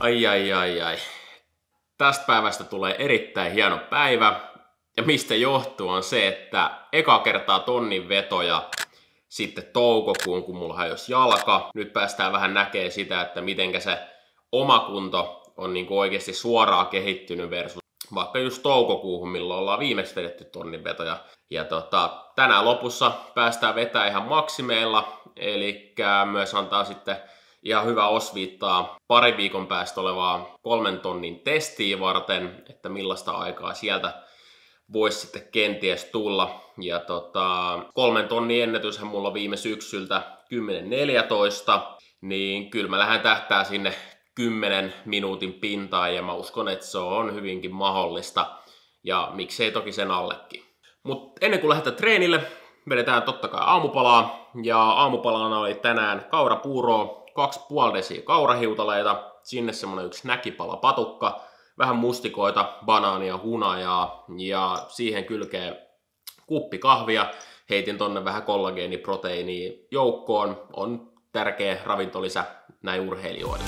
Ai ai ai ai. Tästä päivästä tulee erittäin hieno päivä. Ja mistä johtuu on se, että eka kertaa tonnin vetoja sitten toukokuun, kun mulla hajosi jalka. Nyt päästään vähän näkemään sitä, että mitenkä se oma kunto on niin oikeasti suoraan kehittynyt versus vaikka just toukokuuhun, milloin ollaan viimeksi vedetty tonnin vetoja. Ja tänään lopussa päästään vetämään ihan maksimeilla, eli myös antaa sitten ihan hyvä osviittaa pari viikon päästä olevaa 3 tonnin testiä varten, että millaista aikaa sieltä voisi sitten kenties tulla. Ja 3 tonnin ennätyshän mulla on viime syksyltä 10.14, niin kyllä mä lähden tähtää sinne 10 minuutin pintaan ja mä uskon, että se on hyvinkin mahdollista ja miksei toki sen allekin. Mutta ennen kuin lähdetään treenille, vedetään totta kai aamupalaa ja aamupalana oli tänään kaurapuuroa, 2,5 desiä kaurahiutaleita, sinne semmonen 1 näkipala patukka, vähän mustikoita, banaania, hunajaa ja siihen kylkeen kuppi kahvia. Heitin tonne vähän kollageeniproteiinia joukkoon, on tärkeä ravintolisä näin urheilijoille.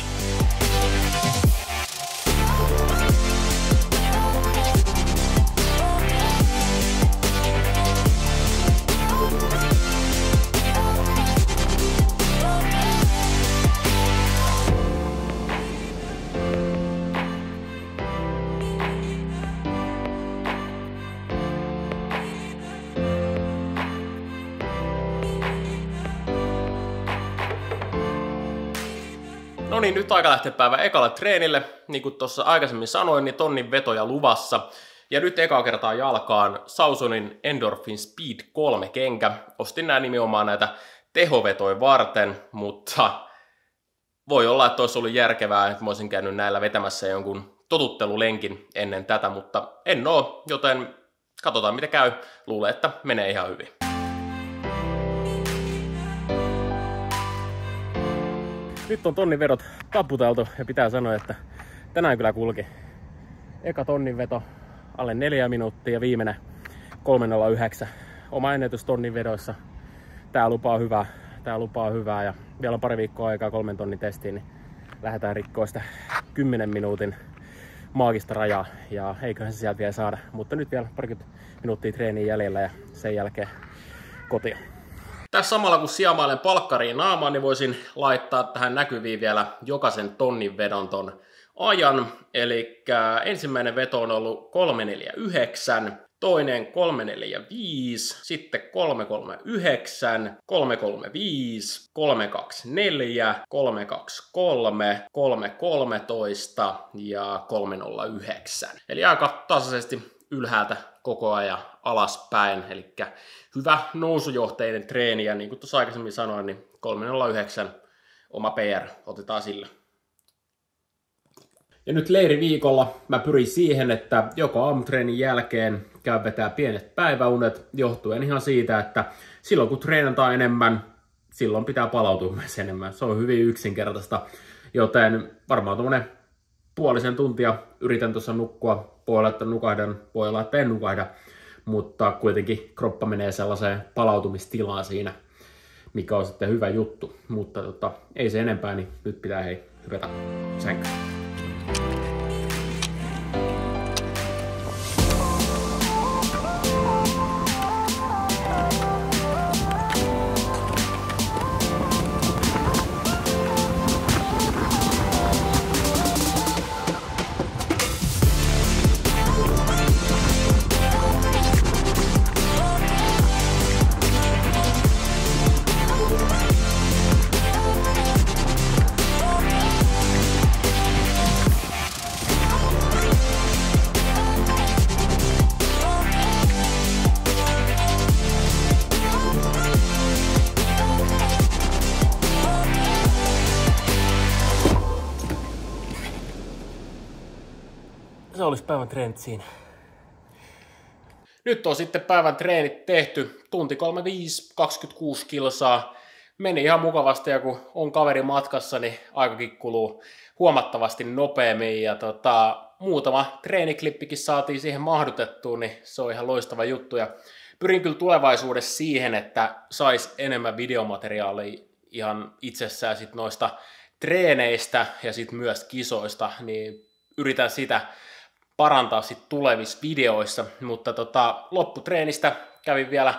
No niin, nyt aika lähteä päivän ekalle treenille. Niin kuin tuossa aikaisemmin sanoin, niin tonnin vetoja luvassa. Ja nyt eka kertaa jalkaan Sausonin Endorphin Speed 3 kenkä. Ostin nämä nimenomaan näitä tehovetoja varten, mutta voi olla, että olisi ollut järkevää, että mä olisin käynyt näillä vetämässä jonkun totuttelulenkin ennen tätä, mutta en oo, joten katsotaan mitä käy. Luulen, että menee ihan hyvin. Nyt on tonnin vedot taputeltu ja pitää sanoa, että tänään kyllä kulki. Eka tonnin veto alle 4 minuuttia ja viimeinen 3.09. Oma ennätys tonnin vedoissa. Tää lupaa hyvää ja vielä on pari viikkoa aikaa 3 tonnin testiin, niin lähdetään rikkoa sitä 10 minuutin maagista rajaa ja eiköhän se sieltä vielä saada. Mutta nyt vielä parikymmentä minuuttia treeniä jäljellä ja sen jälkeen kotiin. Tässä samalla kun siamailen palkkariin naamaan, niin voisin laittaa tähän näkyviin vielä jokaisen tonnin vedon ton ajan. Eli ensimmäinen veto on ollut 349, toinen 345, sitten 339, 335, 324, 323, 313 ja 309. Eli aika tasaisesti ylhäältä koko ajan alaspäin, eli hyvä nousujohteinen treeni, ja niin kuin tuossa aikaisemmin sanoin, niin 309 oma PR, otetaan sillä. Ja nyt leiriviikolla mä pyrin siihen, että joka aamutreenin jälkeen käyn vetää pienet päiväunet, johtuen ihan siitä, että silloin kun treenataan enemmän, silloin pitää palautua myös enemmän. Se on hyvin yksinkertaista, joten varmaan tuommoinen puolisen tuntia yritän tuossa nukkua. Voi olla, että nukahdan, voi olla, että en nukahda, mutta kuitenkin kroppa menee sellaiseen palautumistilaan siinä, mikä on sitten hyvä juttu. Mutta ei se enempää, niin nyt pitää hypätä sänkyyn. Se olisi päivän treenit siinä. Nyt on sitten päivän treenit tehty. Tunti 35, 26 kilsaa. Meni ihan mukavasti ja kun on kaveri matkassa, niin aikakin kuluu huomattavasti nopeammin. Ja muutama treeniklippikin saatiin siihen mahdutettua, niin se on ihan loistava juttu. Ja pyrin kyllä tulevaisuudessa siihen, että sais enemmän videomateriaalia ihan itsessään sit noista treeneistä ja sitten myös kisoista, niin yritän sitä parantaa sitten tulevissa videoissa, mutta lopputreenistä kävin vielä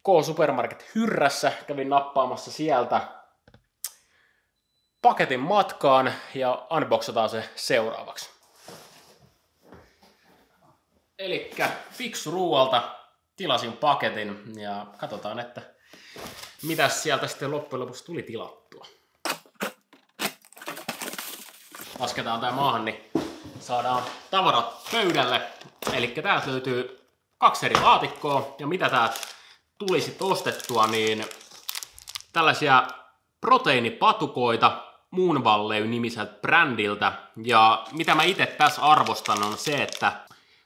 K-Supermarket Hyrrässä, kävin nappaamassa sieltä paketin matkaan ja unboxataan se seuraavaksi. Elikkä Fiksu Ruualta tilasin paketin ja katsotaan, että mitä sieltä sitten loppujen lopuksi tuli tilattua. Lasketaan tää maahan, niin saadaan tavarat pöydälle. Elikkä täältä löytyy 2 eri laatikkoa ja mitä täältä tuli sitten ostettua, niin tällaisia proteiinipatukoita Moonvalley-nimiseltä brändiltä. Ja mitä mä itse tässä arvostan on se, että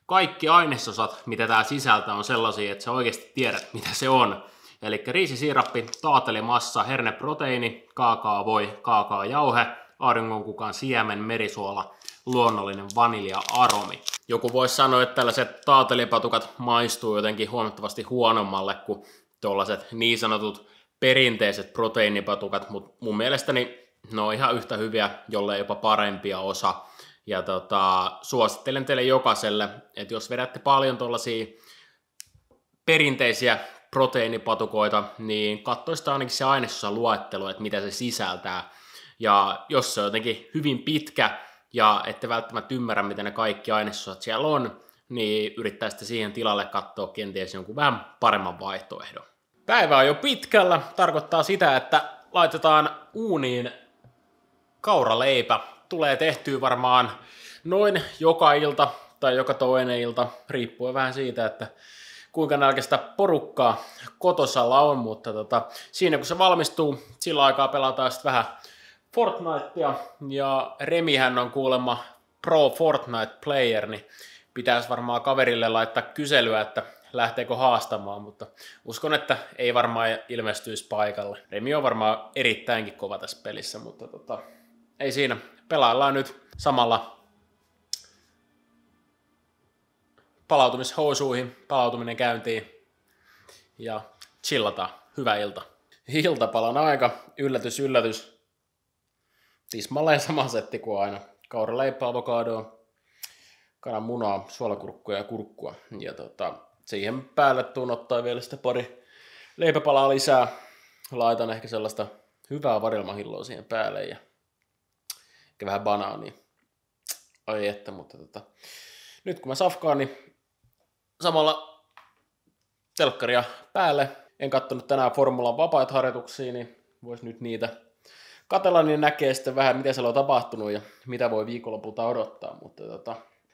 kaikki ainesosat, mitä tää sisältää, on sellaisia, että sä oikeasti tiedät, mitä se on. Eli riisisiirappi, taatelimassa, herneproteiini, kaakaovoi, kaakaojauhe, auringonkukan siemen, merisuola, luonnollinen vanilja-aromi. Joku voisi sanoa, että tällaiset taatelipatukat maistuu jotenkin huomattavasti huonommalle kuin tuollaiset niin sanotut perinteiset proteiinipatukat, mutta mun mielestäni ne on ihan yhtä hyviä, jollei jopa parempia osa. Ja suosittelen teille jokaiselle, että jos vedätte paljon tuollaisia perinteisiä proteiinipatukoita, niin katsoisitte ainakin se ainesosan luettelo, että mitä se sisältää. Ja jos se on jotenkin hyvin pitkä ja ette välttämättä ymmärrä, mitä ne kaikki ainesosat siellä on, niin yrittäisitte siihen tilalle katsoa kenties jonkun vähän paremman vaihtoehdon. Päivä on jo pitkällä, tarkoittaa sitä, että laitetaan uuniin kauraleipä. Tulee tehtyä varmaan noin joka ilta tai joka toinen ilta, riippuen vähän siitä, että kuinka nälkäistä porukkaa kotosalla on, mutta siinä kun se valmistuu, sillä aikaa pelataan sitten vähän Fortnitea, ja Remihän on kuulemma Pro Fortnite Player, niin pitäisi varmaan kaverille laittaa kyselyä, että lähteekö haastamaan, mutta uskon, että ei varmaan ilmestyisi paikalle. Remi on varmaan erittäinkin kova tässä pelissä, mutta ei siinä. Pelaillaan nyt samalla palautumishousuihin, palautuminen käyntiin ja chillataan. Hyvä ilta. Iltapalan aika, yllätys, yllätys. Tismalleen sama setti kuin aina. Kauraleipää, avokadoa, kananmunaa, suolakurkkua ja kurkkua. Ja siihen päälle tuun ottaa vielä sitä pari leipäpalaa lisää. Laitan ehkä sellaista hyvää varilmahilloa siihen päälle ja ehkä vähän banaania. Ai että, mutta nyt kun mä safkaan, niin samalla telkkaria päälle. En kattonut tänään Formulan vapaita harjoituksia, niin vois nyt niitä katsella, niin näkee sitten vähän, mitä siellä on tapahtunut ja mitä voi viikonlopulta odottaa. Mutta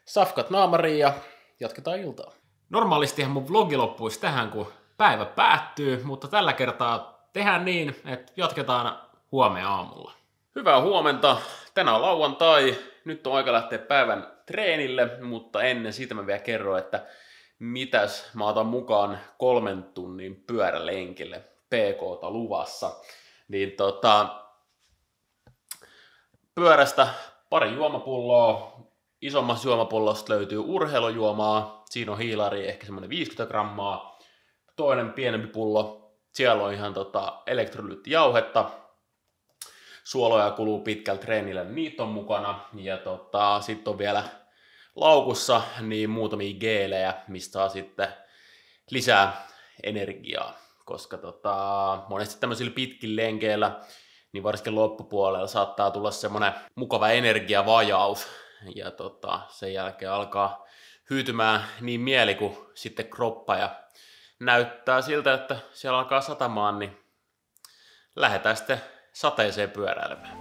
safkat naamariin ja jatketaan iltaa. Normaalistihan mun vlogi loppuisi tähän, kun päivä päättyy, mutta tällä kertaa tehdään niin, että jatketaan huomenna aamulla. Hyvää huomenta. Tänään on lauantai. Nyt on aika lähteä päivän treenille, mutta ennen siitä mä vielä kerron, että mitäs mä otan mukaan 3 tunnin pyörälenkille PK:ta luvassa. Niin pyörästä pari juomapulloa. Isommasta juomapullosta löytyy urheilujuomaa. Siinä on hiilari ehkä semmonen 50 grammaa. Toinen pienempi pullo. Siellä on ihan elektrolyyttijauhetta. Suoloja kuluu pitkällä treenillä, niitä on mukana. Ja sitten on vielä laukussa niin muutamia geelejä, mistä saa sitten lisää energiaa. Koska monesti tämmöisillä pitkillä lenkeillä, niin varsinkin loppupuolella saattaa tulla semmoinen mukava energiavajaus. Ja sen jälkeen alkaa hyytymään niin mieli kuin sitten kroppa. Ja näyttää siltä, että siellä alkaa satamaan, niin lähdetään sitten sateeseen pyöräilemään.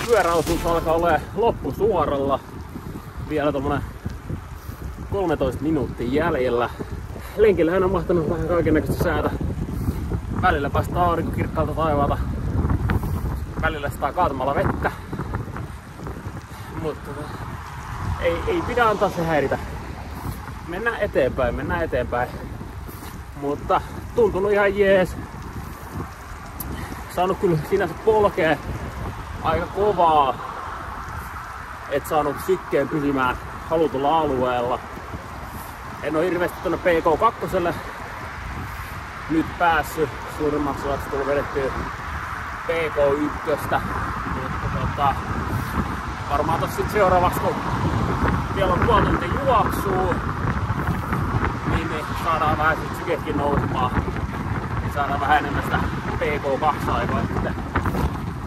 Pyöräosuus alkaa olemaan loppusuoralla. Vielä tommonen 13 minuuttia jäljellä. Lenkillähän on mahtanut vähän kaikennäköistä säätä. Välillä päästään aurinko kirkkaalta taivaalta. Välillä sitä kaatamalla vettä. Mutta ei pidä antaa se häiritä. mennään eteenpäin. Mutta tuntunut ihan jees. Saanut kyllä sinänsä polkea aika kovaa. Et saanut sykkeen pysymään halutulla alueella. En oo hirveästi tuonne PK2 nyt päässyt. Suurimmaksi osaksi tullut vedettyä PK1. Mutta varmaan tossa sit seuraavaksi, kun vielä on puoli tuntia juoksuu, niin saadaan vähän sit sykekin nousemaan. Niin saadaan vähän enemmän sitä PK2-aikaa sitten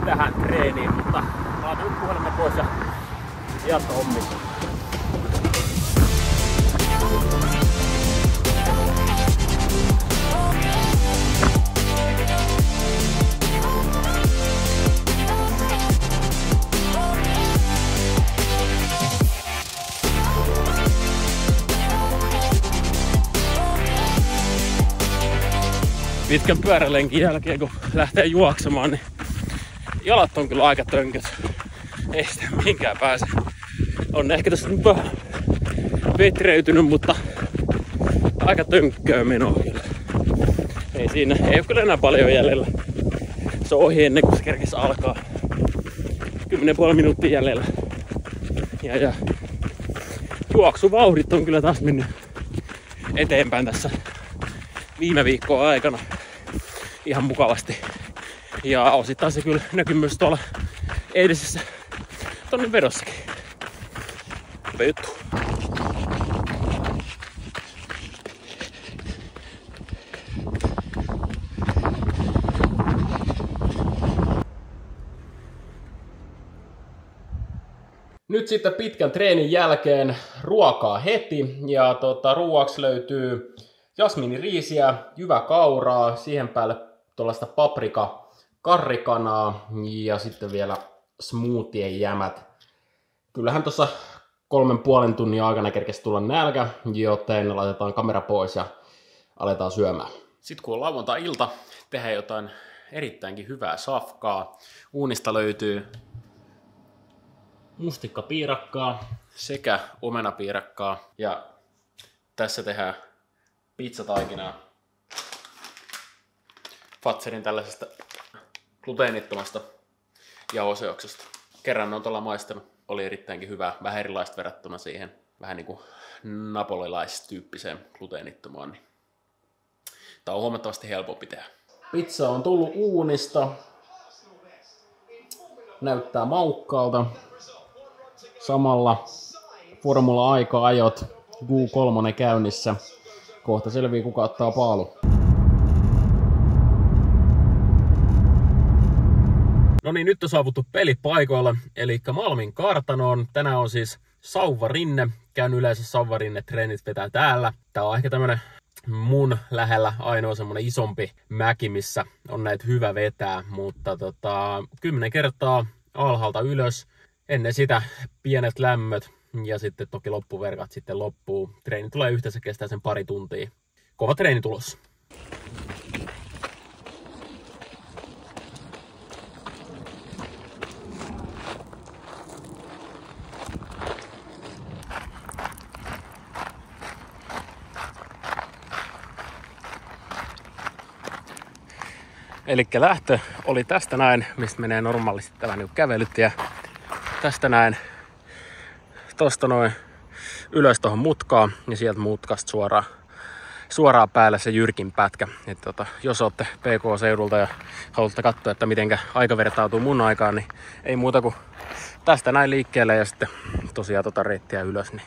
tähän treeniin. Mutta laitan nyt puhelimen pois ja jatko hommista. Pitkän pyörälenkin jälkeen, kun lähtee juoksemaan, niin jalat on kyllä aika tönköt. Ei sitä mihinkään pääse. On ehkä tässä nyt vähän vetreytynyt, mutta aika tönkköä menoa kyllä. Ei siinä, ei ole kyllä enää paljon jäljellä. Se on ohi ennen kuin se kerkisi alkaa. 10,5 minuuttia jäljellä. Ja juoksuvauhdit on kyllä taas mennyt eteenpäin tässä viime viikkoa aikana ihan mukavasti. Ja osittain se kyllä näkyy myös tuolla eilisessä tonnin vedossakin. Hyvä juttu. Nyt sitten pitkän treenin jälkeen ruokaa heti. Ja ruuaksi löytyy jasminiriisiä, jyväkauraa, siihen päälle tuollaista paprika karrikanaa ja sitten vielä smoothien jämät. Kyllähän tuossa 3,5 tunnin aikana kerkesi tulla nälkä, joten laitetaan kamera pois ja aletaan syömään. Sitten kun on lauantai-ilta, tehdään jotain erittäinkin hyvää safkaa. Uunista löytyy mustikkapiirakkaa sekä omenapiirakkaa ja tässä tehdään pizzataikinaa Fatserin tällaisesta gluteenittomasta jauhoseoksesta. Kerran on tuolla maistanut. Oli erittäinkin hyvää, vähän erilaista verrattuna siihen vähän niin kuin napolilaistyyppiseen gluteenittomaan. Niin tää on huomattavasti helpompi tehdä. Pizza on tullut uunista. Näyttää maukkaalta. Samalla formula-aika-ajot Q3 käynnissä. Kohta selvii, kuka ottaa paalu. No niin, nyt on saavuttu pelipaikoilla, eli Malmin kartanoon. Tänään on siis Sauvarinne. Käyn yleensä Sauvarinne-treenit vetää täällä. Tää on ehkä tämmönen mun lähellä ainoa semmonen isompi mäki, missä on näitä hyvä vetää. Mutta 10 kertaa alhaalta ylös. Ennen sitä pienet lämmöt ja sitten toki loppuverkat sitten loppuu. Treeni tulee yhteensä kestää sen pari tuntia. Kova treeni tulossa. Elikkä lähtö oli tästä näin, mistä menee normaalisti tämä niin kävelyt ja tästä näin tosta noin ylös tuohon mutkaan ja sieltä mutkasta suoraan päälle se jyrkin pätkä. Et jos olette PK-seudulta ja haluatte katsoa, että mitenkä aika vertautuu mun aikaan, niin ei muuta kuin tästä näin liikkeelle ja sitten tosiaan reittiä ylös, niin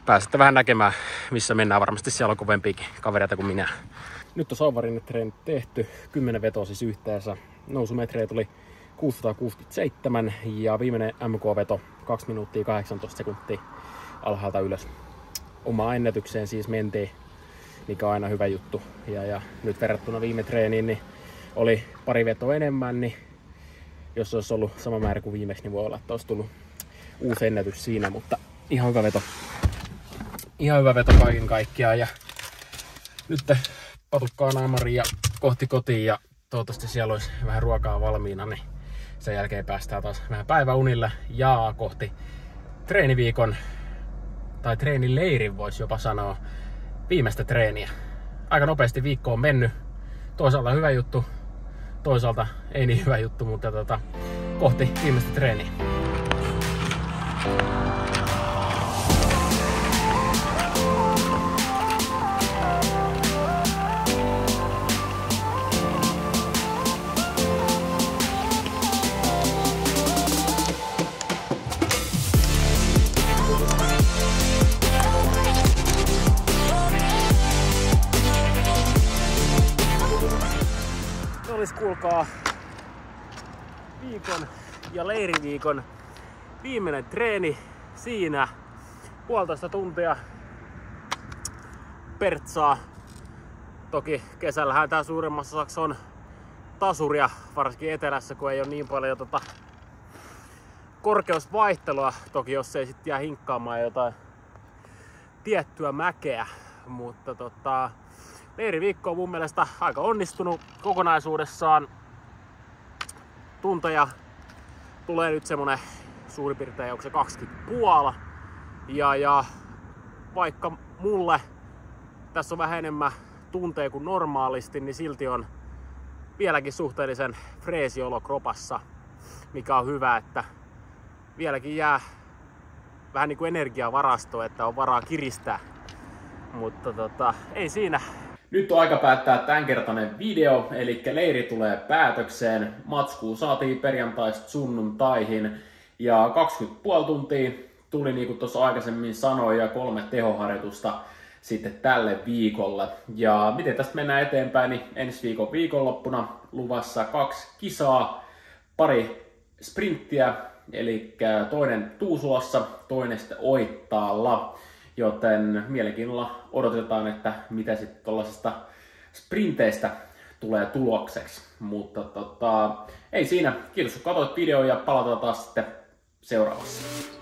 pääsette vähän näkemään, missä mennään. Varmasti siellä on kovempiakin kavereita kuin minä. Nyt on Sauvarinne-treenit tehty, 10 vetoa siis yhteensä. Nousumetrejä tuli 667 ja viimeinen MK-veto 2 minuuttia 18 sekuntia alhaalta ylös. Omaan ennätykseen siis mentiin, mikä on aina hyvä juttu. Ja nyt verrattuna viime treeniin niin oli pari vetoa enemmän, niin jos olisi ollut sama määrä kuin viimeksi, niin voi olla, että olisi tullut uusi ennätys siinä, mutta ihan hyvä veto. Ihan hyvä veto kaiken kaikkiaan ja nyt patukkaa naamariin ja kohti kotiin ja toivottavasti siellä olisi vähän ruokaa valmiina, niin sen jälkeen päästään taas vähän päiväunille ja kohti treeniviikon tai treenileirin voisi jopa sanoa, viimeistä treeniä. Aika nopeasti viikko on mennyt. Toisaalta hyvä juttu, toisaalta ei niin hyvä juttu, mutta kohti viimeistä treeniä. Olisi kuulkaa viikon ja leiriviikon viimeinen treeni siinä. 1,5 tuntia pertsaa. Toki kesällähän tää suurimmassa osaksi on tasuria, varsinkin etelässä, kun ei ole niin paljon korkeusvaihtelua. Toki jos ei sit jää hinkkaamaan jotain tiettyä mäkeä, mutta leiriviikko on mun mielestä aika onnistunut kokonaisuudessaan. Tunteja tulee nyt semmonen suurin piirtein, onko se 20,5. Ja vaikka mulle tässä on vähän enemmän tunteja kuin normaalisti, niin silti on vieläkin suhteellisen freesi olo kropassa, mikä on hyvä, että vieläkin jää vähän niin kuin energiavarasto, että on varaa kiristää. Mutta ei siinä. Nyt on aika päättää tämänkertainen video, eli leiri tulee päätökseen. Matskuu saatiin perjantaista sunnuntaihin ja 20,5 tuntia tuli, niin kuin tuossa aikaisemmin sanoin, ja 3 tehoharjoitusta sitten tälle viikolle. Ja miten tästä mennään eteenpäin, niin ensi viikon viikonloppuna luvassa 2 kisaa, pari sprinttiä, eli toinen Tuusulassa, toinen sitten Oittaalla. Joten mielenkiinnolla odotetaan, että mitä sitten tuollaisesta sprinteistä tulee tulokseksi. Mutta ei siinä. Kiitos kun katsoit videon ja palataan taas sitten seuraavassa.